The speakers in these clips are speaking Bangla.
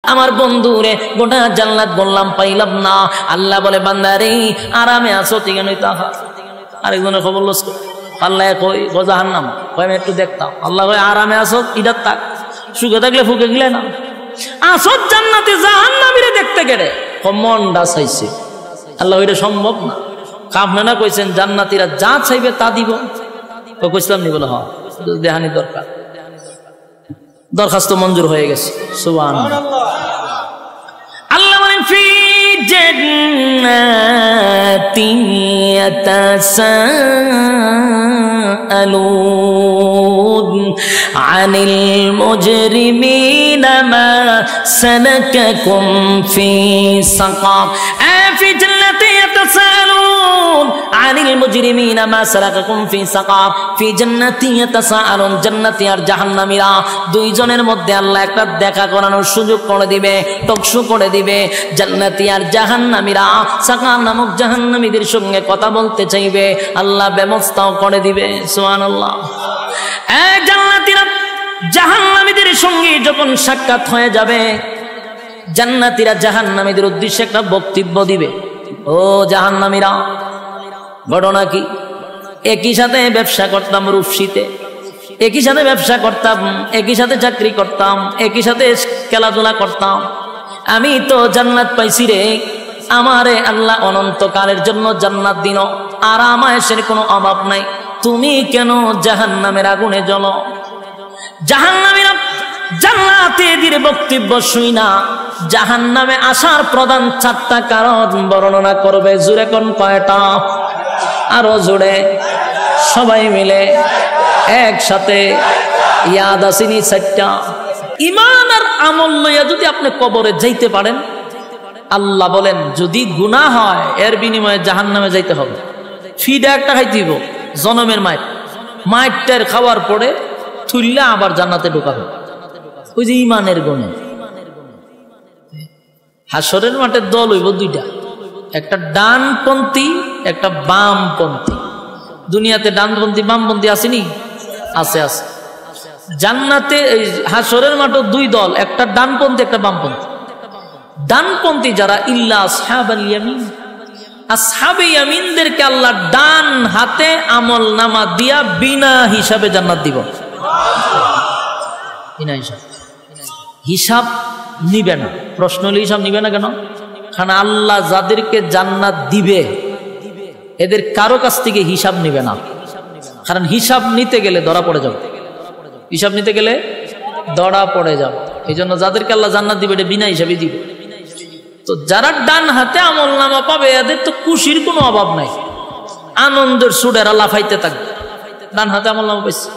আমার বন্ধুরে গোটা জান্নাত বললাম পাইলাম না। আল্লাহ বলে বান্দারে আরামে আছো ঠিক নই তাহা। আরেকজনের খবর লস আল্লাহ কই জাহান্নাম কই আমি একটু দেখতাম। আল্লাহ কই আরামে আছো ইডা তাক, সুখে থাকলে ফুকে গেলে না আসো জান্নাতে জাহান্নামীরে দেখতে গেলে মনটা চাইছে। আল্লাহ ওইটা সম্ভব না। আপনারা কইছেন জান্নাতীরা যা চাইবে তা দিব। কইছিলাম নি বলে হ্যাঁ দেহানি দরকার, দরখাস্ত মঞ্জুর হয়ে গেছে। সুবহানাল্লাহ। আল্লাহ বলেন ফি জান্নাতিন ইয়াতাসাআলুন আনিল মুজরিমিনা মা সালাকাকুম ফি সাকার। ফি জান্নাতিন ইয়াতাসাআলুন আনিল মুজরিমিনা মা সালাকাকুম ফি সাকার। ফি জান্নাতিন ইয়াতাসাআলুন, জান্নাতি আর জাহান্নামীরা দুইজনের মধ্যে আল্লাহ একটা দেখা করানোর সুযোগ করে দিবে, টকশো করে দিবে। জান্নাতি আর জাহান্নামীরা সাকার নামক জাহান্নামীদের সঙ্গে কথা বলতে চাইবে, আল্লাহ ব্যবস্থাও করে দিবে। সুবহানাল্লাহ। জান্নাতীরা জাহান্নামীদের সঙ্গে যখন সাক্ষাৎ হয়ে যাবে, জান্নাতীরা জাহান্নামীদের উদ্দেশ্যে একটা বক্তব্য দিবে। ও জাহান্নামীরা, ঘটনা কি? একই সাথে ব্যবসা করতাম রূপসীতে, একই সাথে ব্যবসা করতাম, একই সাথে চাকরি করতাম, একই সাথে খেলাধুলা করতাম। আমি তো জান্নাত পাইছি রে, আমারে আল্লাহ অনন্তকালের জন্য জান্নাত দিন, আর আরামায়েশের কোনো অভাব নাই। তুমি কেন জাহান্নামের আগুনে জ্বলো? জাহান্নামীরা জান্নাতীদের বক্তব্য শুই না জাহান্নামে আসার প্রধান 4টা কারণ বর্ণনা করবে। জোরে কোন কয়টা? আরো জোরে সবাই মিলে একসাথে ইয়াদ আসেনি 4টা। ঈমান আর আমল লইয়া যদি আপনি কবরে যাইতে পারেন, আল্লাহ বলেন যদি গুনাহ হয় এর বিনিময়ে জাহান্নামে যাইতে হবে। ফিডা একটা খাইতে দিব, জনমের মাইটটার খাওয়ার পরে থুইলা আবার জান্নাতে ঢোকাবে। ওই যে ঈমানের গুণে। হাসরের মাঠে দল হইব 2টা, একটা ডানপন্থী একটা বামপন্থী। দুনিয়াতে ডানপন্থী বামপন্থী আসেনি? আছে আছে। জান্নাতে হাসরের মাঠে 2 দল, একটা ডানপন্থী একটা বামপন্থী। ডানপন্থী যারা ইল্লা আসহাবাল ইয়ামিন, আসহাবে ইয়ামিনদেরকে আল্লাহ ডান হাতে আমল নামা দিয়া বিনা হিসাবে জান্নাত দিব। বিনা হিসাব, হিসাব নিবে না। প্রশ্ন হলে হিসাব নিবে না কেন? কারণ আল্লাহ যাদেরকে জান্নাত দিবে এদের কারো কাছ থেকে হিসাব নিবে না। কারণ হিসাব নিতে গেলে ধরা পড়ে যাবে, হিসাব নিতে গেলে ধরা পড়ে যাবে। এই জন্য যাদেরকে আল্লাহ জান্নাত দিবে এটা বিনা হিসাবে দিবে। তো যারা ডান হাতে আমল নামা পাবে এদের তো খুশির কোনো অভাব নাই, আনন্দের সুরেরা লাফাইতে থাকবে। ডান হাতে আমল নামা পাইছে,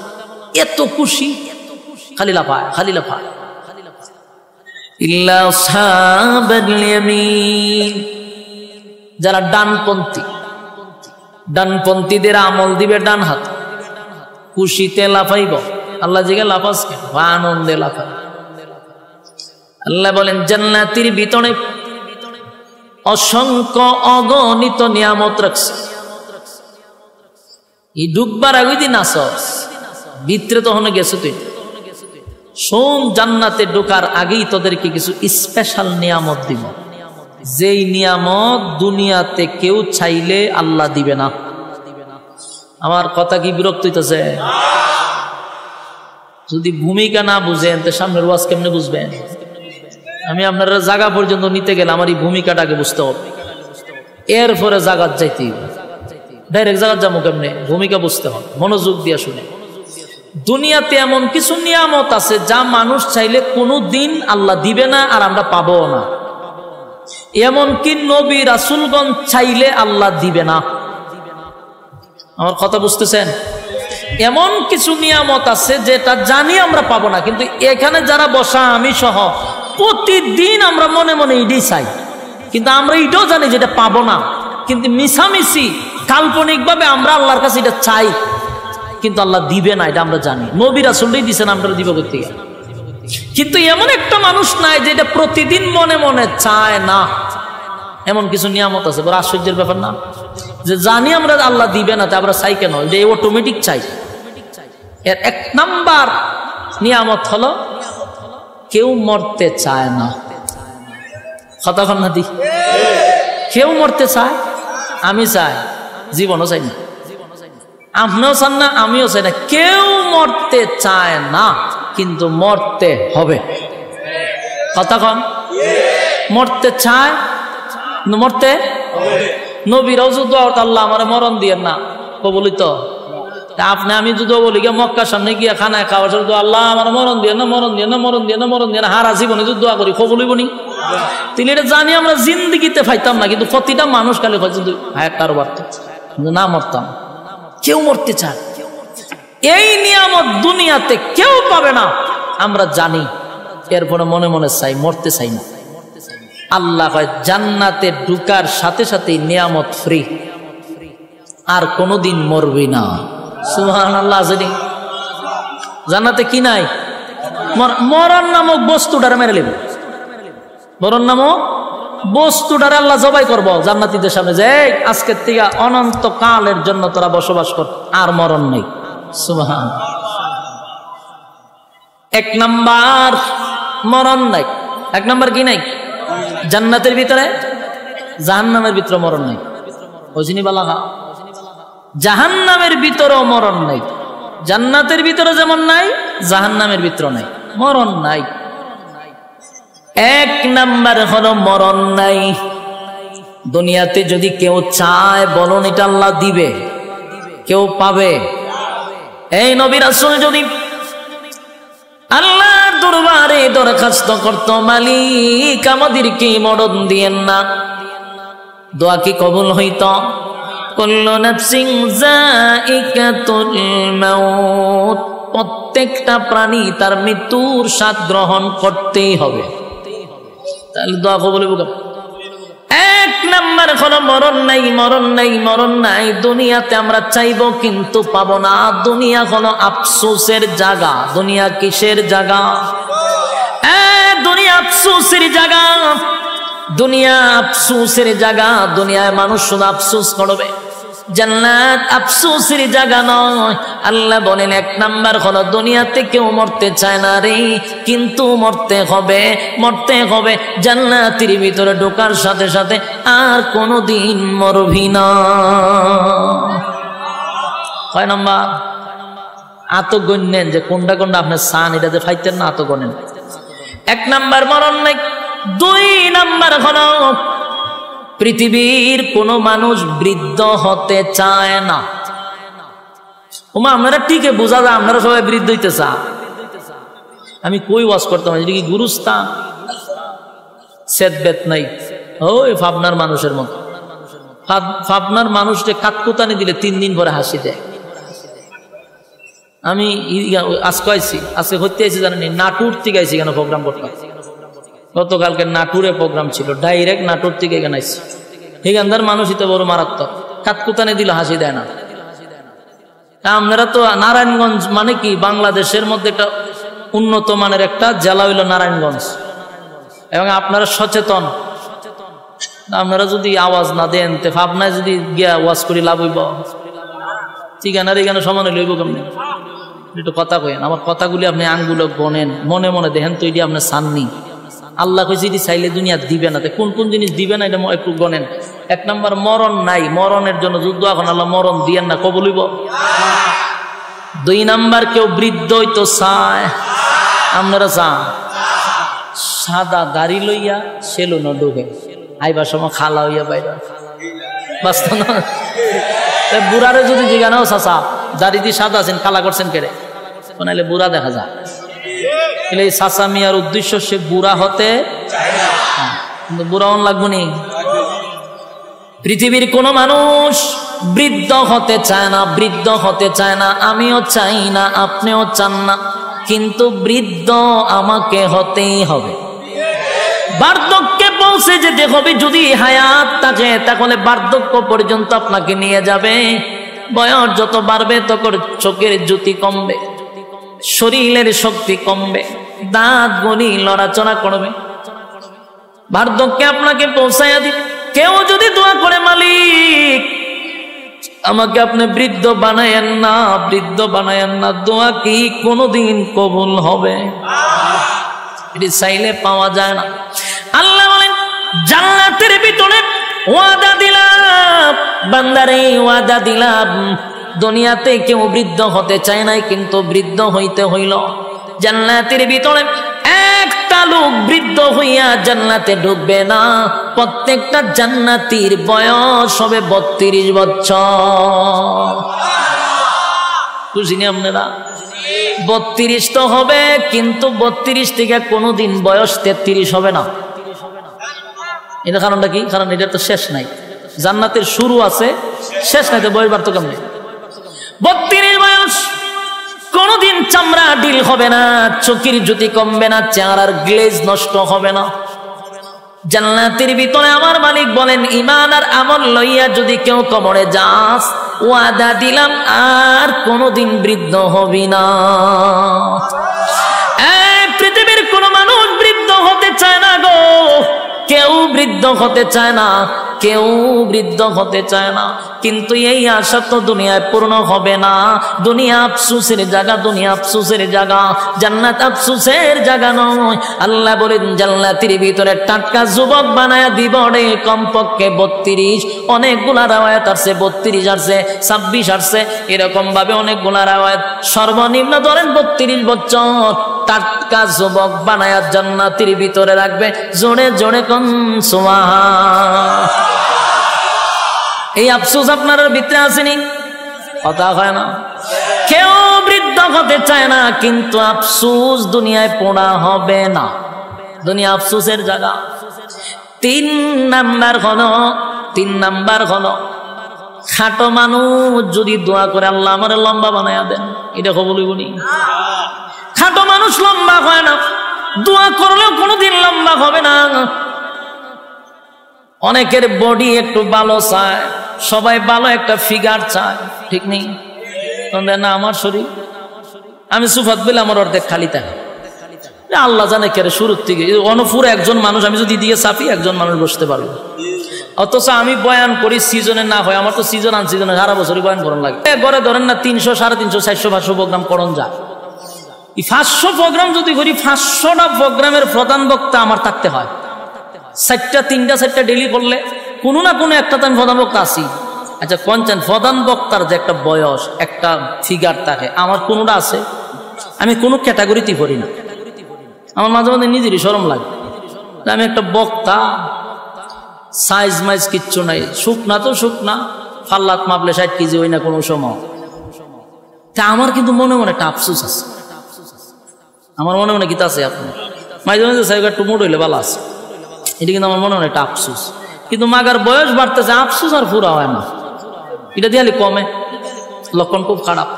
এত খুশি, খালি লাফায় খালি লাফায়। ইল্লা আসহাবাল ইয়ামিন, যারা ডানপন্থী, ডানপন্থীদের আমল দিবে ডান হাত, খুশিতে লাফাইব। আল্লাহ জিগে লাফাস কেন? আনন্দে লাফাই। আল্লাহ বলেন জান্নাতের ভিতরে অসংখ্য অগণিত নিয়ামত রাখছে। এই ঢুকবার আগে দিন আসস ভিতরে তখন গেছো তুই শোন, জান্নাতে ঢোকার আগেই তোদেরকে কিছু স্পেশাল নিয়ামত দিব, যেই নিয়ামত দুনিয়াতে কেউ চাইলে আল্লাহ দিবে না। আমার কথা কি বিরক্ত হইতেছে? যদি ভূমিকা না বুঝেন তো সামনের ওয়াজ কেমনে বুঝবেন? আমি আপনারা জায়গা পর্যন্ত নিতে গেলে আমার এই ভূমিকাটাকে বুঝতে হবে, এরপরে জায়গাত যাইতে হবে। ডাইরেক্ট জায়গাত যাবো কেমনে? ভূমিকা বুঝতে হবে, মনোযোগ দিয়ে শুনে। দুনিয়াতে এমন কিছু নিয়ামত আছে যা মানুষ চাইলে কোনো দিন আল্লাহ দিবে না, আর আমরা পাবো না। এমনকি নবী রাসূলগণ চাইলে আল্লাহ দিবে না। আমার কথা বুঝতেছেন? এমন কিছু নিয়ামত আছে যেটা জানি আমরা পাবো না, কিন্তু এখানে যারা বসা আমি সহ প্রতিদিন আমরা মনে মনে এটাই চাই, কিন্তু আমরা এটাও জানি যেটা পাবো না। কিন্তু মিছামিছি কাল্পনিকভাবে আমরা আল্লাহর কাছে এটা চাই, কিন্তু আল্লাহ দিবে না, এটা আমরা জানি। নবী রাসূলই দিবেন, আমরা দিব করতে গিয়ে। কিন্তু এমন একটা মানুষ নাই যেটা প্রতিদিন মনে মনে চায় না। এমন কিছু নিয়ামত আছে, বড় আশ্চর্যের ব্যাপার না? যে জানি আমরা আল্লাহ দিবে না, তা আমরা চাই কেন? এটা অটোমেটিক চাই। এর 1 নাম্বার নিয়ামত হলো কেউ মরতে চায় না। কতক্ষণ না দি কেউ মরতে চায়, আমি চাই, জীবনও চাই না, আপনিও চান না, আমিও চাই না, কেউ মরতে চায় না, কিন্তু মরতে হবে। কতক্ষণ মরতে চায়, মরতে নবীরাও যুদ্ধ, আল্লাহ আমার মরণ দিয়ে না কবুলি তো। আপনি আমি যুদ্ধ বলি গিয়ে মক্কার সামনে গিয়ে খানায় খাওয়ার যুদ্ধ, আল্লাহ আমার মরণ দিয়ে না, মরণ দিয়ে না, মরণ দিয়ে না, মরণ দিয়ে না, হারা জীবনে যুদ্ধ করি কবুলিব নি। তিনি এটা জানি আমরা জিন্দিগিতে পাইতাম না, কিন্তু প্রতিটা মানুষ খালি কারোবার না মরতাম। কেউ মরতে চায়, এই নিয়ামত দুনিয়াতে কেউ পাবে না আমরা জানি, এরপরে মনে মনে চাই, মরতে চাই না। আল্লাহ কয় জান্নাতে ঢুকার সাথে সাথে নিয়ামত ফ্রি, আর কোনদিন মরবি না। সুবহানাল্লাহ। জান্নাতে কি নাই? মরণ নামক বস্তুটারে মেরে নেব, মরণ নামক বস্তুটারে আল্লাহ জবাই করব জান্নাতীদের সামনে, যে আজকের থেকে অনন্ত কালের জন্য তোরা বসবাস কর, আর মরণ নেই। সুবহানাল্লাহ। এক নাম্বার মরণ নাই, এক নাম্বার কি নাই? জান্নাতের ভিতরে, জাহান্নামের ভিতরে মরণ নাই। ওজিনি বালাহা, জাহান্নামের ভিতরেও মরণ নাই। জান্নাতের ভিতরে যেমন নাই, জাহান্নামের ভিতরে নাই, মরণ নাই। এক নাম্বার হলো মরণ নাই। দুনিয়াতে যদি কেউ চায়, বলুন এটা আল্লাহ দিবে, কেউ পাবে? এই নবী রাসূল যদি আল্লাহর দরবারে দরখাস্ত করত, মালিক আমাদেরকে মরণ দিয়েন না, দোয়া কি কবুল হইত? কুল্লু নাফসিন যায়িকাতুল মাউত, প্রত্যেকটা প্রাণী তার মৃত্যুর স্বাদ গ্রহণ করতেই হবে, তাহলে দোয়া কবুল হবে। এক নাম্বার হলো মরণ নাই, মরণ নাই, মরণ নাই। দুনিয়াতে আমরা চাইবো কিন্তু পাবো না। দুনিয়া হলো আফসোসের জায়গা। দুনিয়া কিসের জায়গা? দুনিয়া আফসোসের জায়গা, দুনিয়া আফসোসের জায়গা। দুনিয়ায় মানুষ শুধু আফসোস করবে, জান্নাত আফসোসের জায়গা নয়। আল্লাহ বলেন এক নাম্বার হলো দুনিয়াতে কেউ মরতে চায় না রে, কিন্তু মরতে হবে, মরতে হবে। জান্নাতের ভিতরে ঢোকার সাথে সাথে আর কোনোদিন মরবি না। কয় নাম্বার? আত গণ্যেন যে কোনটা কোনটা আপনার সান, এটা যে ফাইতেন না, আত গণেন। এক নাম্বার মরণ নাই। দুই নাম্বার হলো পৃথিবীর কোন মানুষ বৃদ্ধ হতে চায় না। ওমা আপনারা ঠিকই বোঝা যায়, আপনারা সবাই বৃদ্ধ হইতে চান। আমি কই ওয়াজ করতাম, এটা কি গুরুস্থান? সেদ বেত নাই, ওই ফাবনার মানুষের মতো। ফাবনার মানুষকে কাককুতানি দিলে 3 দিন পরে হাসি দেয়। আমি আজকে আইছি, আজকে হইতে আইছি জানেন, নাটুর থেকে আইছি কেন প্রোগ্রাম করতাম। গতকালকে নাটুরে প্রোগ্রাম ছিল, ডাইরেক্ট নাটুর থেকে এখানে আইছি। এখানকার মানুষ তো বড় মারাত্মক, কাতকুতানি দিলে হাসি দেয় না। আপনারা তো নারায়ণগঞ্জ মানে কি বাংলাদেশের মধ্যে একটা উন্নত মানের একটা জেলা হইল নারায়ণগঞ্জ, এবং আপনারা সচেতন। আপনারা যদি আওয়াজ না দেন, তে ভাবনায় যদি গিয়া ওয়াজ করি লাভ হইব? ঠিকানার এখানে সমানে লইব কেমনি? একটু কথা কইেন, আমার কথাগুলি আপনি আঙ্গুলো গনেন, মনে মনে দেখেন তো এটি আপনার চাননি। আল্লাহ কইছে এটি চাইলে দুনিয়া দিবে না, কোন কোন জিনিস দিবে না এটা একটু গনেন। এক নাম্বার মরণ নাই, মরণের জন্য যুদ্ধ, এখন আল্লাহ মরণ দিয়েন না, কবুল হইব। 2 নাম্বার কেউ বৃদ্ধ হইতো চায়, আপনারা চান? সাদা দাড়ি লইয়া সেলুন ঢুকে আইবার সময় খালা হইয়া বাইরে বাস্ত না। বুড়ারে যদি জিজ্ঞানাও চাচা দাড়ি দিয়ে সাদা আছেন, খালা করছেন কেড়ে, নাইলে বুড়া দেখা যায়। এই চাচা মিয়ার উদ্দেশ্য সে বুড়া হতে, কিন্তু বুড়া হন লাগবো নি। পৃথিবীর কোন মানুষ বৃদ্ধ হতে চায় না, বৃদ্ধ হতে চায় না। আমিও চাই না, আপনিও চান না, কিন্তু বৃদ্ধ আমাকে হতেই হবে। বার্ধক্যে পৌঁছে যেতে হবে। যদি হায়াত থাকে তাহলে বার্ধক্য পর্যন্ত আপনাকে নিয়ে যাবে। বয়স যত বাড়বে তত চোখের জ্যোতি কমবে, শরীরের শক্তি কমবে, দাঁত গলি লড়াচড়া করবে, বার্ধক্যে আপনাকে পৌঁছাইয়া দিবে। কেউ যদি দোয়া করে, মালিক আমাকে আপনি বৃদ্ধ বানায়েন না, বৃদ্ধ বানায়েন না, দোয়া কি কোনদিন কবুল হবে? এটি চাইলে পাওয়া যায় না। আল্লাহ বলেন জান্নাতের ভিতরে ওয়াদা দিলাম বান্দারে, ওয়াদা দিলাম দুনিয়াতে কেউ বৃদ্ধ হতে চায় নাই, কিন্তু বৃদ্ধ হইতে হইল। জান্নাতের ভিতরে একটা লোক বৃদ্ধ হইয়া জান্নাতে ঢুকবে না। প্রত্যেকটা জান্নাতীর বয়স হবে 32 বছর। বুঝিনি আপনারা? 32 তো হবে, কিন্তু 32 থেকে কোনোদিন বয়স 33 হবে না। এটা কারণটা কি? কারণ এটা তো শেষ নাই। জান্নাতের শুরু আছে, শেষ নাই, তো বয়স বাড়তো কেমনে? 32 বয়স। কোনদিন চামড়া ঢিল হবে না, চোখের জ্যোতি কমবে না, চেহারার গ্লেজ নষ্ট হবে না। জান্নাতের ভিতরে আমার মালিক বলেন, ঈমান আর আমল লইয়া যদি কেউ কবরে যাস, ওয়াদা দিলাম আর কোনদিন বৃদ্ধ হবি না। পৃথিবীর কোন মানুষ বৃদ্ধ হতে চায় না গো, কেউ বৃদ্ধ হতে চায় না, কেউ বৃদ্ধ হতে চায় না। কিন্তু এই আশা তো দুনিয়ায় পূর্ণ হবে না। দুনিয়া আফসোসের জায়গা, দুনিয়া আফসোসের জায়গা, জান্নাত আফসোসের জায়গা নয়। আল্লাহ বলেন জান্নাতের ভিতরে টাটকা যুবক বানায়া দিব রে, কমপক্ষে 32। অনেকগুলা রাওয়ায়াত আসছে 32 আসছে, 26 আসছে, এরকম ভাবে অনেকগুলা রাওয়ায়াত। সর্বনিম্ন ধরেন 32 বছর টাটকা যুবক বানায়া জান্নাতের ভিতরে রাখবে। জোরে জোরে কোন সুবহান। এই আফসোস আপনার ভিতরে আসেনি? কথা হয় না? কেউ বৃদ্ধ হতে চায় না, কিন্তু আফসোস দুনিয়ায় পড়া হবে না। দুনিয়া আফসোসের জায়গা। 3 নাম্বার হলো খাটো মানুষ যদি দোয়া করে, আল্লাহ আমারে লম্বা বানায়া দেন, এটা কবুল হইবনি? খাটো মানুষ লম্বা হয় না, দোয়া করলেও কোনোদিন লম্বা হবে না। অনেকের বডি একটু ভালো চায়, সবাই ভালো একটা ফিগার চায়, ঠিক নেই? না আমার শরীর, আমি সুফাত বলে আমার অর্ধেক খালি থাকে। আল্লাহ জানে কেরে শুরুর থেকে অনপুর একজন মানুষ আমি যদি দিয়ে চাপি, একজন মানুষ বসতে পারবে। অথচ আমি বয়ান করি সিজনে না হয়, আমার তো সিজন আন সিজনে সারা বছরই বয়ান করার লাগে। ঘরে ধরেন না 300, 350, 400, 500 প্রোগ্রাম করণ যায়। 500 প্রোগ্রাম যদি করি, 500টা প্রোগ্রামের প্রধান বক্তা আমার থাকতে হয়। 3টা ডেলি করলে কোনো না কোনো একটা তো আমি প্রধান বক্তা আছি। আচ্ছা পঞ্চান প্রধান বক্তার যে একটা বয়স, একটা ফিগার থাকে, আমার কোনোটা আছে? আমি কোনো ক্যাটাগরিতেই পড়ি না। আমার মাঝে মাঝে নিজেরই শরম লাগে, আমি একটা বক্তা, সাইজ মাইজ কিচ্ছু নাই, শুকনা তো শুকনা, ফাল্লাত মাপলে 60 কেজি হই না কোনো সময়। তা আমার কিন্তু মনে মনে একটা আফসোস আছে। আমার মনে মনে গীতা আছে, আপনার মাঝে মাঝে সাহেব একটু মোট হইলে ভালো আছে, এটা কিন্তু আমার মনে মনে একটা আফসোস। কিন্তু মাগার বয়স বাড়তেছে, আফসোস আর পুরা হয় না, এটা দিয়ে কমে, লক্ষণ খুব খারাপ।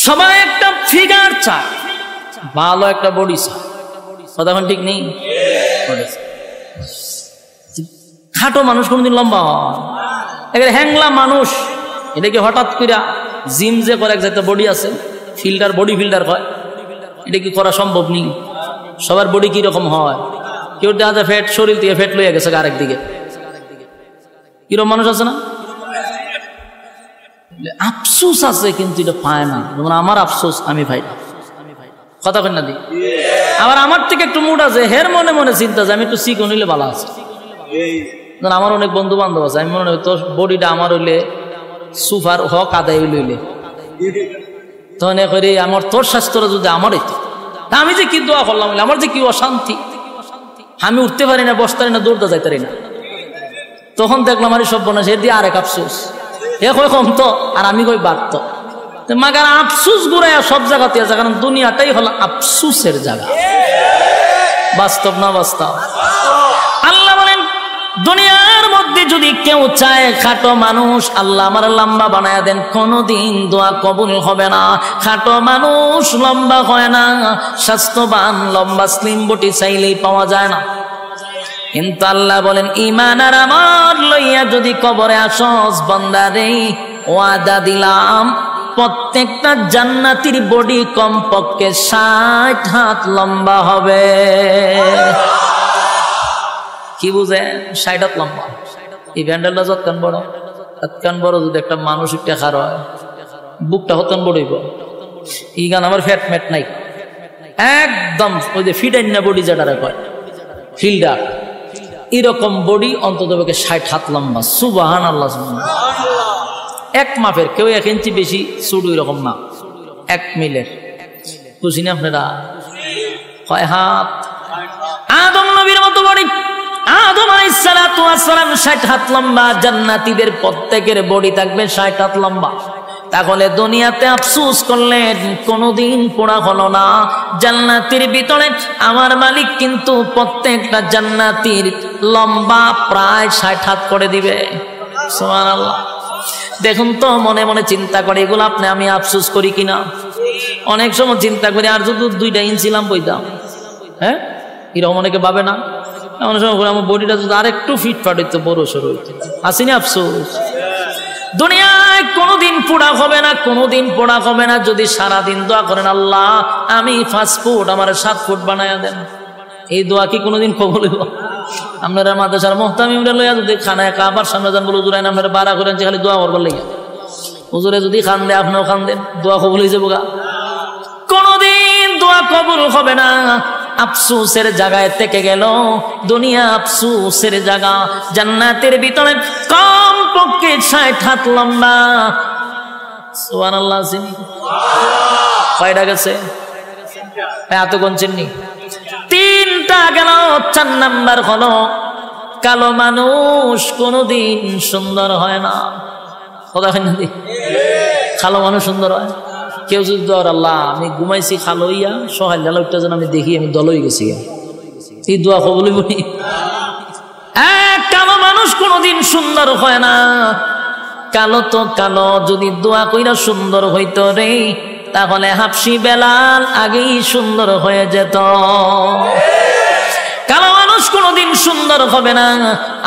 সবাই একটা ফিগার চায়, ভালো একটা বডি চায়, কথা ঠিক নেই? খাটো মানুষ কোনদিন লম্বা হয়? হ্যাংলা মানুষ, এটা কি হঠাৎ করে জিম যে করে, এক জায়গায় বডি আছে, ফিল্ডার, বডি ফিল্ডার হয়, এটা কি করা সম্ভব নেই? সবার বডি কিরকম হয়? কেউ দেখা যায় ফ্যাট, শরীর থেকে ফ্যাট লইয়া গেছে আরেক দিকে, কিরকম মানুষ আছে না? আফসোস আছে, কিন্তু এটা পায় না। যেমন আমার আফসোস আমি ভাই, কথা কেন না দিই। আবার আমার থেকে একটু মুড আছে, হের মনে মনে চিন্তা যে আমি একটু চিকন হইলে ভালো আছে। আমার অনেক বন্ধু বান্ধব আছে, আমি মনে হয় তোর বডিটা আমার হইলে সুফার হক আদায় হইলে, তখন করে আমার তোর স্বাস্থ্যটা যদি আমার হইতো, তা আমি যে কি দোয়া করলাম, আমার যে কি অশান্তি, আমি উঠতে পারি না, বসতে পারি না, দৌড়তে যাইতে পারি না। তখন দেখলাম আমার সব বোনা সে দিয়ে আরেক আফসোস, এ কই কম তো, আর আমি কই বাড়তো। মাগার আফসোস ঘুরাইয়া সব জায়গাতে আছে, কারণ দুনিয়াটাই হলো আফসোসের জায়গা। বাস্তব না বাস্তব? আল্লাহ বলেন দুনিয়ার মধ্যে যদি কেউ চায় খাটো মানুষ, আল্লাহ আমার লম্বা বানায়া দেন, কোনদিন দোয়া কবুল হবে না। খাটো মানুষ লম্বা হয় না, স্বাস্থ্যবান লম্বা স্লিম বডি চাইলেই পাওয়া যায় না। কিন্তু আল্লাহ বলেন ঈমান আর আমল লইয়া যদি কবরে আসস বান্দারে, ওয়াদা দিলাম প্রত্যেকটা জান্নাতীর বডি কমপক্ষে 60 হাত লম্বা হবে। কি বুঝেন? 60 হাত লম্বা। এই ব্যান্ডেলটা যতক্ষণ বড়, ততক্ষণ বড় যদি একটা মানসিক টেকার হয়, বুকটা হতন বড়ইব। এই গান আমার ফ্যাট ম্যাট নাই, একদম ওই যে ফিট আইনা বডি যেটা কয় ফিল্ডার, এরকম বডি অন্তত 60 হাত লম্বা। সুবহানাল্লাহ। এক মাপের, কেউ 1 ইঞ্চি বেশি ছোট এরকম না, 1 মিলের। বুঝিনি আপনারা? 6 হাত। আদম নবীর মতো বডি। আদম আলাইহিস সালাতু ওয়াস সালাম 60 হাত লম্বা। জান্নাতীদের প্রত্যেকের বডি থাকবে 60 হাত লম্বা। তাহলে দুনিয়াতে আফসোস করলেন, কোনদিন পোড়া হলো না। জান্নাতের ভিতরে আমার মালিক কিন্তু প্রত্যেকটা জান্নাতীর লম্বা প্রায় 60 হাত করে দিবে। সুবহানাল্লাহ। দেখুন তো, মনে মনে চিন্তা করে এগুলো আপনি আমি আফসোস করি কিনা? অনেক সময় চিন্তা করি আর যদি 2 ইঞ্চি লাম বইতাম, হ্যাঁ, এরকম অনেকে ভাবে না? এমন সময় আমার বডিটা যদি আর একটু ফিটফাট হইতো, বড় সড়ো হইতো, আসেনি আফসোস? দুনিয়ায় কোনোদিন পোড়া হবে না, কোনোদিন পোড়া হবে না যদি সারাদিন দোয়া করেন, আল্লাহ আমি 5 ফুট আমার 7 ফুট বানায়া দেন। এই দোয়া কি কোনোদিন কবুল হইব? আপনারা মাদ্রাসার মুহতামিমরা লইয়া যদি খানায় কাবার সামনে যান, বলে হুজুর আপনারা বাড়া করেন যে খালি দোয়া করবার লাগিয়া, হুজুরে যদি খান দেয় আপনিও খান দেন, দোয়া কবুল হয়ে যাবো গা? কোনোদিন দোয়া কবুল হবে না। আফসোসের জায়গায় থেকে গেল দুনিয়া, আফসোসের জায়গা। জান্নাতের ভিতরে কম পক্ষে 60 হাত লম্বা। সুবহানাল্লাহ। কয়টা গেছে? এত কোন চিন্নি? 3টা গেল। 4 নাম্বার হলো কালো মানুষ কোনদিন সুন্দর হয় না। কথা হয় না? কালো মানুষ সুন্দর হয়? কেউ যদি ধর, আল্লাহ আমি ঘুমাইছি খালো ইয়া, সহায় লালটা যেন আমি দেখি আমি দল হয়ে গেছি, এই দোয়া কবুল বলি? কালো মানুষ কোনদিন সুন্দর হয় না। কালো তো কালো, যদি দোয়া কইরা সুন্দর হইতো রে, তাহলে হাফসি বেলাল আগেই সুন্দর হয়ে যেত। কালো মানুষ কোনদিন সুন্দর হবে না।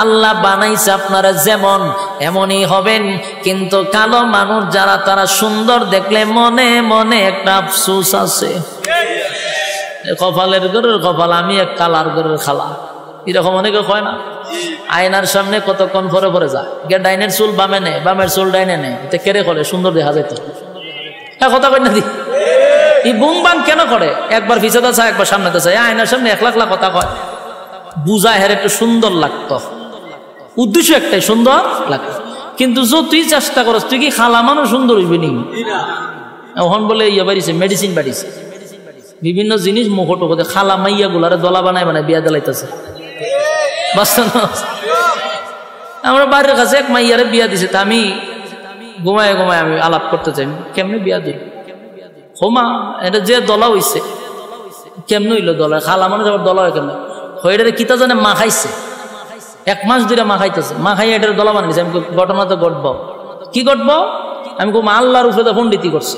আল্লাহ বানাইছে আপনারা যেমন, এমনই হবেন। কিন্তু কালো মানুষ যারা, তারা সুন্দর দেখলে মনে মনে একটা আফসোস আছে। কপালের গরের কপাল, আমি এক কালার গরের খালা, এরকম অনেকে কয় না? আয়নার সামনে কতক্ষণ পরে পরে যায়, ডাইনের চুল বামে নেয়, বামের চুল ডাইনে নেয়, এতে কেড়ে করে সুন্দর দেখা যেত। হ্যাঁ, কথা কই না? দি এই বুম বাং কেন করে? একবার পিছাতে চায়, একবার সামনেতে চায়। আয়নার সামনে 1 লাখ লাখ কথা কয়, বুঝায় হের একটু সুন্দর লাগতো, উদ্দেশ্য একটাই সুন্দর লাগতো। কিন্তু তুই চেষ্টা করস, তুই কি খালা মানুষ সুন্দর হইবি নি? এখন বলে ইয়ে বাড়িছে, মেডিসিন বাড়িছে, বিভিন্ন জিনিস মুখো টোকোতে খালা মাইয়া গুলারে দলা বানায় বানায় বিয়া দিলাইতেছে। আমরা বাড়ির কাছে এক মাইয়ারে বিয়া দিছে, তা আমি ঘুমায় ঘুমায় আমি আলাপ করতে চাই, কেমনে বিয়া দিই? হোমা এটা যে দলা হইছে, কেমনে হইলো দলা? খালা মানুষ আবার দলা হয় কেমন? হইটারে কিতা জানে মা খাইছে, 1 মাস ধরে মা খাইতেছে, মা খাইয়া এটার দলা বানিয়েছে। আমি ঘটনা তো ঘটবো, কি ঘটবো? আমি কম আল্লাহর উপরে পণ্ডিতি করছে।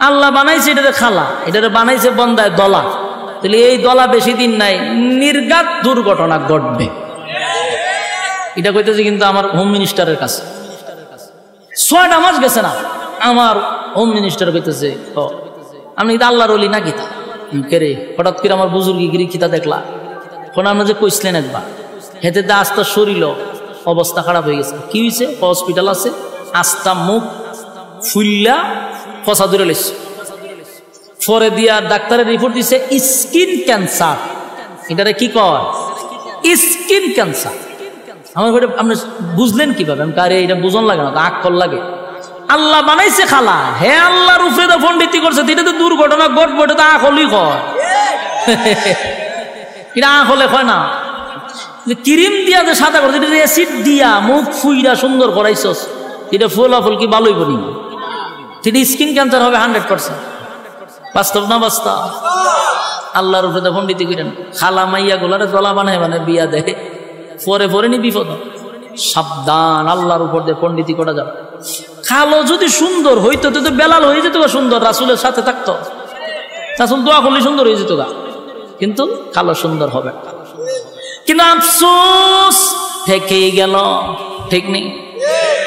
আল্লাহ বানাইছে এটারে খালা, এটারে বানাইছে বন্দায় দলা। তাহলে এই দলা বেশি দিন নাই, নির্ঘাত দুর্ঘটনা ঘটবে। এটা কইতেছে কিন্তু আমার হোম মিনিস্টারের কাছে 6টা মাস গেছে না, আমার হোম মিনিস্টার কইতেছে আপনি কিন্তু আল্লাহর ওলি না কিতা কেরে? হঠাৎ করে আমার বুজুর্গিগিরি কিতা দেখলা? কোন আমরা যে কইছিলেন একবার, হেতে আস্তা শরীর অবস্থা খারাপ হয়ে গেছে। কি হয়েছে? হসপিটাল আছে, আস্তা মুখ ফুল্লা পচা ধরে লেছে। পরে দিয়া ডাক্তারের রিপোর্ট দিছে স্কিন ক্যান্সার। এটারে কি কয়? Skin cancer. আমার ঘরে আপনি বুঝলেন কিভাবে? আমি কারে এটা বুঝন লাগে না, আক্কল লাগে। আল্লাহ বানাইছে খালা, হে আল্লাহর উপরে তো পণ্ডিতি করছে, এটা তো দুর্ঘটনা ঘটবো, এটা তো আকলই কয়। এটা আকলে কয় না। ক্রিম দিয়া যে সাদা করছে, এটা অ্যাসিড দিয়া মুখ ফুইরা সুন্দর করাইছস, এটা ফলাফল কি ভালোই বলি? এটা স্কিন ক্যান্সার হবে 100%। বাস্তব না বাস্তব? আল্লাহর উপরে তো পণ্ডিতি করেন। খালা মাইয়া গুলারে দলা বানায় মানে বিয়া দেয়, পরে পরে নি বিপদ। সাবধান, আল্লাহর উপর দিয়ে পণ্ডিতি করা যাবে। খালো যদি সুন্দর হইতো তো বেলাল হয়ে যেত সুন্দর, রাসূলের সাথে থাকতো, রাসূল দোয়া করলে সুন্দর হয়ে যেত গা। কিন্তু কালো সুন্দর হবে। কিন্তু আফসোস থেকেই গেল, ঠিক নেই?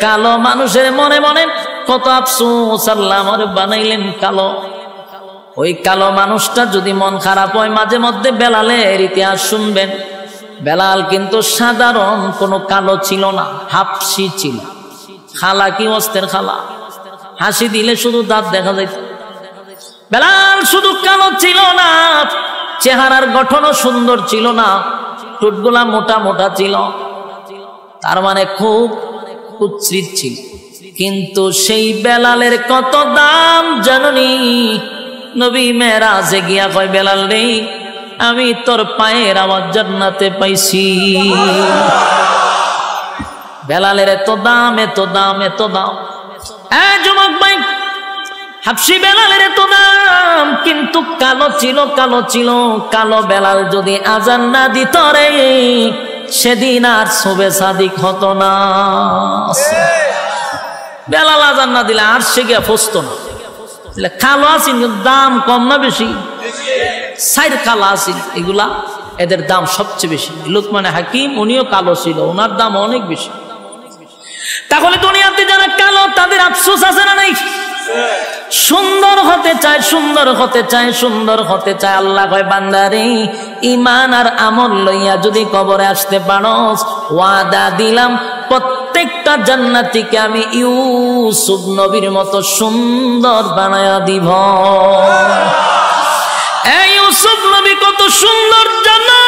কালো মানুষের মনে মনে কত আফসোস, আল্লাহ আমারে বানাইলেন কালো। ওই কালো মানুষটা যদি মন খারাপ হয়, মাঝে মধ্যে বেলালের ইতিহাস শুনবেন। বেলাল কিন্তু সাধারণ কোনো কালো ছিল না, হাফসি ছিল। খালা কি অস্তের খালা, হাসি দিলে শুধু দাঁত দেখা যাইত। বেলাল শুধু কালো ছিল না, চেহারার গঠনও সুন্দর ছিল না। ঠোঁটগুলা মোটা মোটা ছিল, তার মানে খুব কুৎসিত ছিল। কিন্তু সেই বেলালের কত দাম জাননি? নবী মেরাজে গিয়া কয়, বেলাল রে, আমি তোর পায়ের আওয়াজ জান্নাতে পাইছি। বেলালের এত দাম, এত দাম, এত দাম। যুবক ভাই, হাবশি বেলালের এত দাম, কিন্তু কালো ছিল, কালো ছিল। কালো বেলাল যদি আজান না দিত রে, সেদিন আর শোবে সাদিক হতো না। বেলাল আজান না দিলে আর সে গিয়া ফসতো না। কালো আসিন, দাম কম না বেশি? সাইড কালো আসিন, এগুলা এদের দাম সবচেয়ে বেশি। লুকমান হাকিম উনিও কালো ছিল, ওনার দাম অনেক বেশি। তাহলে দুনিয়াতে যারা কালো, তাদের আফসোস আছে না নাই? সুন্দর হতে চায়, সুন্দর হতে চায়, সুন্দর হতে চায়। আল্লাহ কয়, বান্দারে, ঈমান আর আমল লইয়া যদি কবরে আসতে পারোস, ওয়াদা দিলাম প্রত্যেকটা জান্নাতীকে আমি ইউসুফ নবীর মতো সুন্দর বানায়া দিব। এই ইউসুফ নবী কত সুন্দর জানো?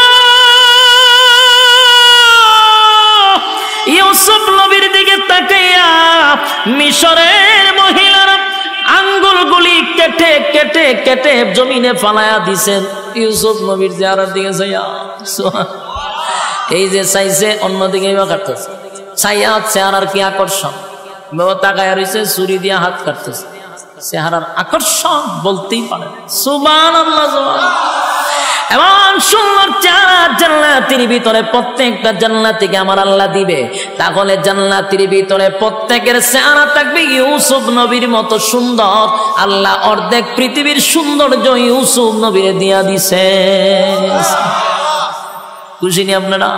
ইউসুফ নবীর দিকে তাকাইয়া মিশরের মহিলারা আঙ্গুলগুলি কেটে কেটে কেটে জমিনে ফালায়া দিছেন ইউসুফ নবীর চেহারার দিকে চাইয়া। এই যে চাইছে, অন্যদিকে এবার কাটতেছে, চাইয়া চেহারার কি আকর্ষণ! বাবা তাকায়া রয়েছে, ছুরি দিয়া হাত কাটতেছে। চেহারার আকর্ষণ বলতেই পারে। সুবহানাল্লাহ, সুবহানাল্লাহ। এমন সুন্দর চেহারা জান্নাতের ভিতরে প্রত্যেকটা জান্নাতীকে আমার আল্লাহ দিবে। তাহলে জান্নাতের ভিতরে প্রত্যেকের চেহারা থাকবে ইউসুফ নবীর মতো সুন্দর। আল্লাহ অর্ধেক পৃথিবীর সৌন্দর্য ইউসুফ নবীর দিয়া দিছে। খুশি নি আপনারা?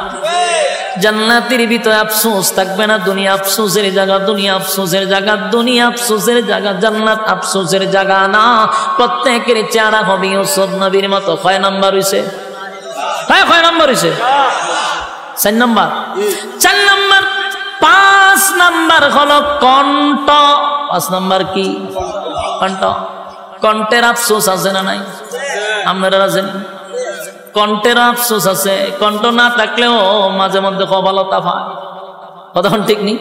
জান্নাতের ভিতরে আফসোস থাকবে না। দুনিয়া আফসোসের জায়গা, দুনিয়া আফসোসের জায়গা, দুনিয়া আফসোসের জায়গা, জান্নাত আফসোসের জায়গা না। প্রত্যেকের চেহারা হবে ইউসুফ নবীর মতো। কয় নাম্বার হইছে? হ্যাঁ, কয় নাম্বার হইছে? 4 নাম্বার। 4 নাম্বার। 5 নাম্বার হলো কণ্ঠ। 5 নাম্বার কি? কণ্ঠ। কণ্ঠের আফসোস আছে না নাই? আপনারা আছেন? কণ্ঠের আফসোস আছে। কণ্ঠ না থাকলেও মাঝে মধ্যে কপালতা পায়। কথা ঠিক নেই?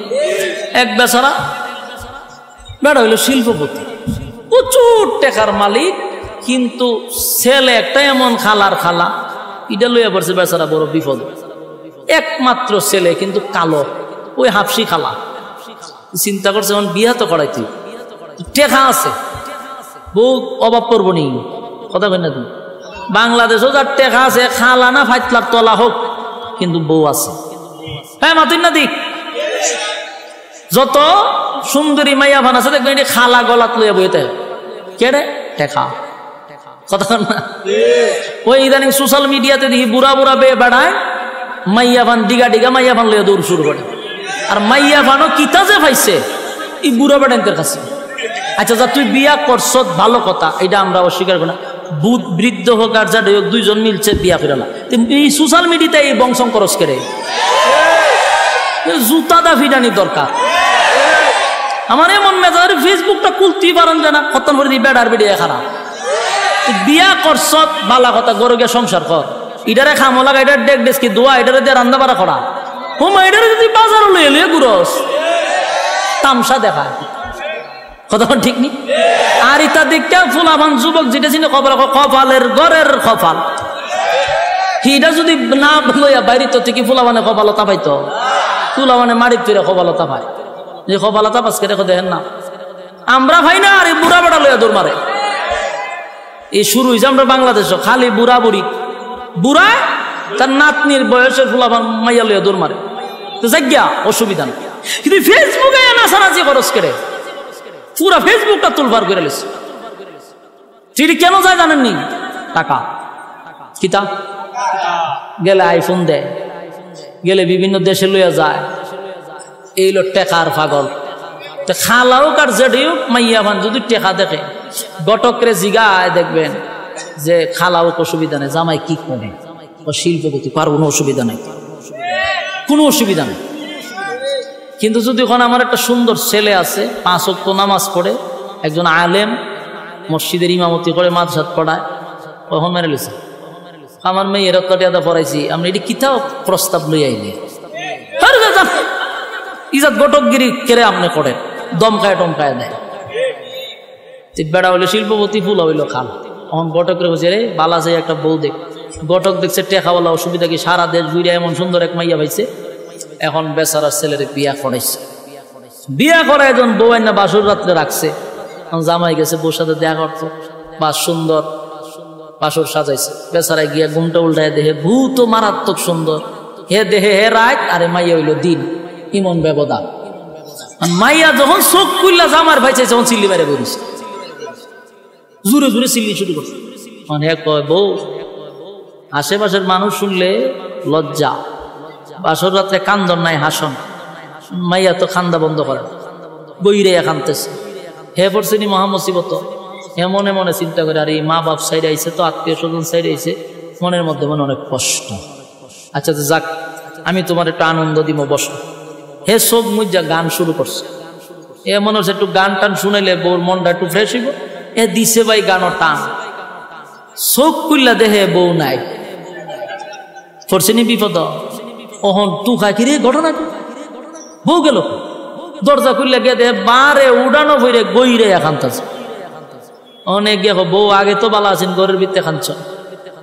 এক বেচারা বেড়া হইল শিল্পপতি, প্রচুর টাকার মালিক, কিন্তু ছেলে একটা এমন খালার খালা, এটা লইয়া পড়ছে বেচারা বড় বিপদ। একমাত্র ছেলে, কিন্তু কালো, ওই হাফসি খালা। চিন্তা করছে এখন বিয়া তো করাইতে, টেকা আছে, বউ অভাব করবো নি। কথা কই না তুমি? বাংলাদেশও যার টেকা আছে, খালা না ফাইতলার তলা হোক, কিন্তু বউ আছে। হ্যাঁ মাতুন না দিক, যত সুন্দরী মাইয়া ভান আছে দেখবেন খালা গলাত লইয়া বইতে কেড়ে টেকা। কথা না? ওই ইদানিং সোশ্যাল মিডিয়াতে দেখি বুড়া বুড়া বেয়ে বেড়ায়, মাইয়া ভান ডিগা ডিগা মাইয়া ভান লইয়া দৌড় শুরু করে। আর মাইয়া ভানও কিতা যে পাইছে এই বুড়া বেড়াইতের কাছে। আচ্ছা, যা তুই বিয়া করছ ভালো কথা, এটা আমরা অস্বীকার করি না। বুধ বৃদ্ধ হোক আর যা হোক, দুইজন মিলছে বিয়া করে না। এই সোশ্যাল মিডিয়াতে এই বংশং করস করে জুতা দা ফিরানি দরকার। আমার এমন মেজাজ, ফেসবুকটা খুলতেই পারেন যে না, খতম করে দিই বেড়ার বেড়িয়ে খারাপ। বিয়া করছ বালা কথা, গরু গিয়ে সংসার কর। ইটারে খামো লাগা, এটার ডেক ডেস্কি দোয়া, এটারে দিয়ে রান্না বাড়া করা। হোমা এটারে যদি বাজারও লইয়ে লইয়ে ঘুরস, তামসা দেখা। কথা ঠিক নি? আর ইতা দিকটা ফুলাবান যুবক যেটা ছিল কপালের ঘরের কপাল, হিটা যদি না লইয়া বাইরে তো থেকে ফুলাবানে কপালতা পাইতো, ফুলাবানে মারিত ফিরে কপালতা পায়। যে কপালতা পাশকে দেখো, দেখেন না আমরা ভাই না, আর এই বুড়া বেড়া লইয়া দৌড় মারে। এই শুরু হয়েছে আমরা বাংলাদেশও, খালি বুড়া বুড়ি, বুড়া তার নাতনির বয়সের ফুলাবান মাইয়া লইয়া দৌড় মারে। তো জায়গা অসুবিধা নেই, কিন্তু ফেসবুকে নাচানাচি খরচ করে পুরা ফেসবুকটা তুলবার করে লেছে। চিঠি কেন যায় জানেননি? টাকা। কিতা গেলে আইফোন দেয়, গেলে বিভিন্ন দেশে লইয়া যায়, এই লো টেকার পাগল। খালাও কার জেডিও মাইয়া ভান যদি টেকা দেখে, গটকরে জিগায় দেখবেন যে খালাও অসুবিধা নেই, জামাই কি করে শিল্পপতি, কার কোনো অসুবিধা নেই, কোনো অসুবিধা নেই। কিন্তু যদি এখন আমার একটা সুন্দর ছেলে আছে, 5 ওয়াক্ত নামাজ পড়ে, একজন আলেম, মসজিদের ইমামতি করে, মাদ্রাসাত পড়ায়, কখন মেরে লিছে। আমার মেয়ের কটিয়াদা পড়াইছি আমরা এটি কিতাব প্রস্তাব লই আইনি ইজাত ঘটকগিরি কেড়ে আপনি করেন দমকায় টমকায় দেয় বেড়া হইলো শিল্পপতি ফুল হইলো খাল এখন ঘটকের বলছে রে বালা যায় একটা বউ দেখ ঘটক দেখছে টেকাওয়ালা অসুবিধা কি সারা দেশ ঘুরে এমন সুন্দর এক মাইয়া পাইছে এখন বেচারা ছেলের বিয়া করাইছে বিয়া করা একজন বউ না বাসুর রাত্রে রাখছে জামাই গেছে বউর সাথে দেখা করতো বাস সুন্দর বাসুর সাজাইছে বেচারায় গিয়া ঘুমটা উল্টায় দেহে ভূত মারাত্মক সুন্দর হে দেহে হে রাত আরে মাইয়া হইলো দিন ইমন ব্যবধান মাইয়া যখন চোখ খুললা জামার ভাই চাইছে তখন চিল্লি বাইরে বেরিয়েছে জুড়ে জুড়ে চিল্লি শুরু করছে হে কয় বউ আশেপাশের মানুষ শুনলে লজ্জা বাসর রাত্রে কান্দন নাই হাসন মাইয়া তো খান্দা বন্ধ করে বইরে কানতেছে হে পড়ছেনি মহামসিবত হে মনে মনে চিন্তা করে আর এই মা বাপ সাইড আইছে তো আত্মীয় স্বজন সাইড আইছে মনের মধ্যে মনে অনেক কষ্ট আচ্ছা যাক আমি তোমার একটু আনন্দ দিব বস হে সব মুজা গান শুরু করছে এ মনে হচ্ছে একটু গান টান শুনাইলে বউর মনটা একটু ফ্রেশ হইব এ দিছে ভাই গানও টান চোখ খুললা দেহে বউ নাই পড়ছেনি বিপদ ওহন তু খাই রে ঘটনা বউ গেল দরজা খুললে গিয়ে দেহে বারে উড়ানো বইরে গইরে এখানতাছে অনেক গিয়ে বউ আগে তো বালা আছেন ঘরের ভিতরে খানছ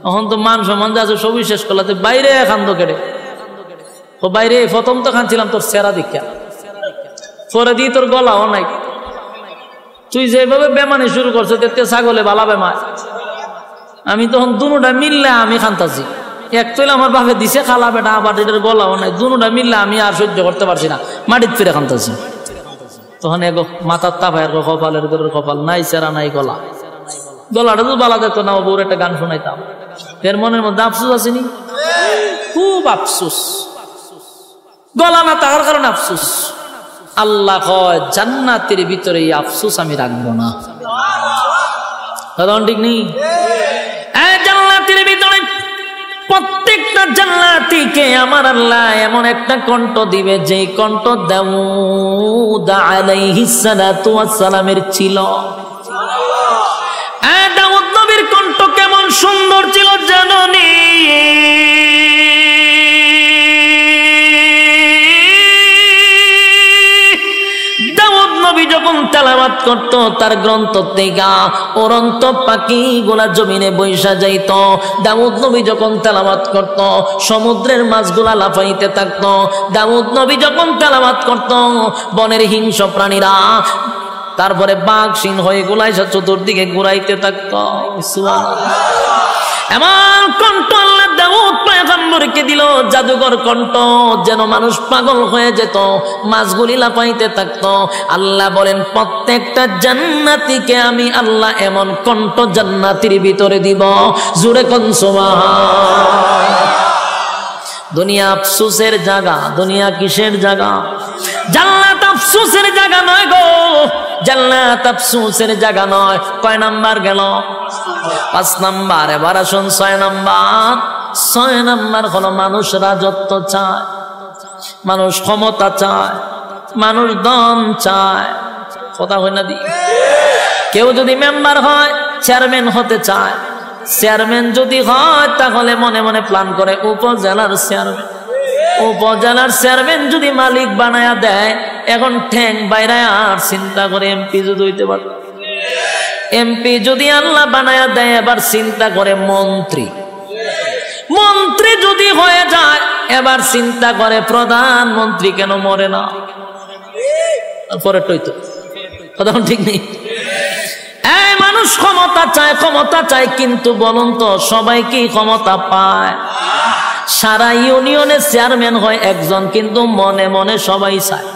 এখন তো মান সম্মান যা আছে সবই শেষ করলাতে বাইরে খান তো কেটে ও বাইরে প্রথম তো খানছিলাম তোর সেরা দীক্ষা পরে দিয়ে তোর গলাও নাই তুই যেভাবে বেমানি শুরু করছো দেখতে ছাগলে বালা বেমার আমি তখন দুটা মিললে আমি খানতাছি এক তৈল আমার বাপে দিছে খালা বেটা আবার এটার গলাও নাই দুটা মিললে আমি আর সহ্য করতে পারছি না মাটির ফিরে খানতাছি তখন এগো মাথার তাপায়ের কপালের ঘরের কপাল নাই সেরা নাই গলা গলাটা তো বালা দেখতো না বউর একটা গান শোনাইতাম এর মনের মধ্যে আফসোস আসেনি খুব আফসোস গলা না তাহার কারণে আফসোস আল্লাহ কয় জান্নাতের ভিতরে এই আফসোস আমি রাখবো না ঠিক নেই জান্নাতের ভিতরে প্রত্যেকটা জান্নাতীকে আমার আল্লাহ এমন একটা কণ্ঠ দিবে যে কণ্ঠ দাউদ আলাইহিস সালাতু ওয়াস সালামের ছিল দাউদ নবীর কণ্ঠ কেমন সুন্দর ছিল জাননি যখন তেলাওয়াত করত তার গ্রন্থ থেকে অরন্ত পাখি গুলা জমিনে বৈশা যাইত দাউদ নবী যখন তেলাওয়াত করত সমুদ্রের মাছগুলা লাফাইতে থাকত দাউদ নবী যখন তেলাওয়াত করত বনের হিংস্র প্রাণীরা তারপরে বাঘ সিংহ হয়ে গোলাই চতুর্দিকে ঘুরাইতে থাকত এমন কণ্ঠ আল্লাহ দাউদ পয়গম্বরকে দিল জাদুকর কণ্ঠ যেন মানুষ পাগল হয়ে যেত মাছগুলি লাফাইতে থাকতো আল্লাহ বলেন প্রত্যেকটা জান্নাতীকে আমি আল্লাহ এমন কণ্ঠ জান্নাতের ভিতরে দিব জোরে কোন সুবহান দুনিয়া আফসোসের জায়গা দুনিয়া কিসের জায়গা জান্নাত আফসোসের জায়গা নয় গো জান্নাত আফসোসের জায়গা নয় কয় নাম্বার গেল 5 নাম্বার এবার আসুন 6 নাম্বার হলো মানুষ রাজত্ব চায় মানুষ ক্ষমতা চায় মানুষ ধন চায় কথা হয় না দি কেউ যদি মেম্বার হয় চেয়ারম্যান হতে চায় চেয়ারম্যান যদি হয় তাহলে মনে মনে প্ল্যান করে উপজেলার চেয়ারম্যান যদি মালিক বানায়া দেয় এখন ঠ্যাং বাইরে আর চিন্তা করে এমপি যদি হইতে পারে এমপি যদি আল্লাহ বানায়া দেয় এবার চিন্তা করে মন্ত্রী যদি হয়ে যায় এবার চিন্তা করে প্রধানমন্ত্রী কেন মরে না পরে টইতো কথা ঠিক নেই এই মানুষ ক্ষমতা চায় কিন্তু বলুন তো সবাই কি ক্ষমতা পায় সারা ইউনিয়নের চেয়ারম্যান হয় একজন কিন্তু মনে মনে সবাই চায়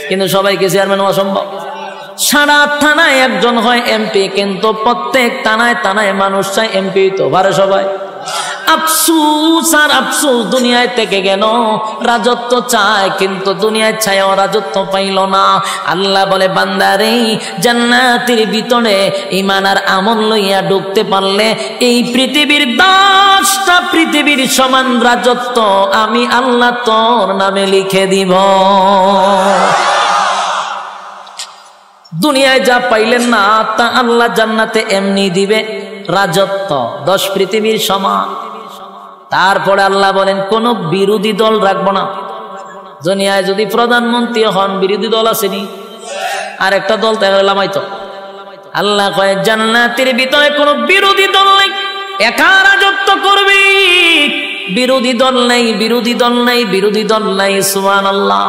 কিন্তু সবাইকে চেয়ারম্যান হওয়া সম্ভব সারা থানায় একজন হয় এমপি কিন্তু প্রত্যেক থানায় মানুষ চায় এমপি তো পারে সবাই আফসোস আর আফসোস দুনিয়ায় থেকে গেল রাজত্ব চায় কিন্তু দুনিয়ায় ছায়াও রাজত্ব পাইল না আল্লাহ বলে বান্দারে জান্নাতের ভিতরে ঈমান আর আমল লইয়া ঢুকতে পারলে এই পৃথিবীর 10টা পৃথিবীর সমান রাজত্ব আমি আল্লাহ তোর নামে লিখে দিব দুনিয়ায় যা পাইলেন না তা আল্লাহ জান্নাতে এমনি দিবে রাজত্ব 10 পৃথিবীর সমান তারপরে আল্লাহ বলেন কোন বিরোধী দল রাখবো না। দুনিয়ায় যদি প্রধানমন্ত্রী হন বিরোধী দল আসেনি, আর একটা দল তাহলে লামাইতো। আল্লাহ কয় জান্নাতের ভিতরে কোনো বিরোধী দল নাই, একা রাজত্ব করবি, বিরোধী দল নাই, বিরোধী দল নাই, বিরোধী দল নাই। সুবহানাল্লাহ।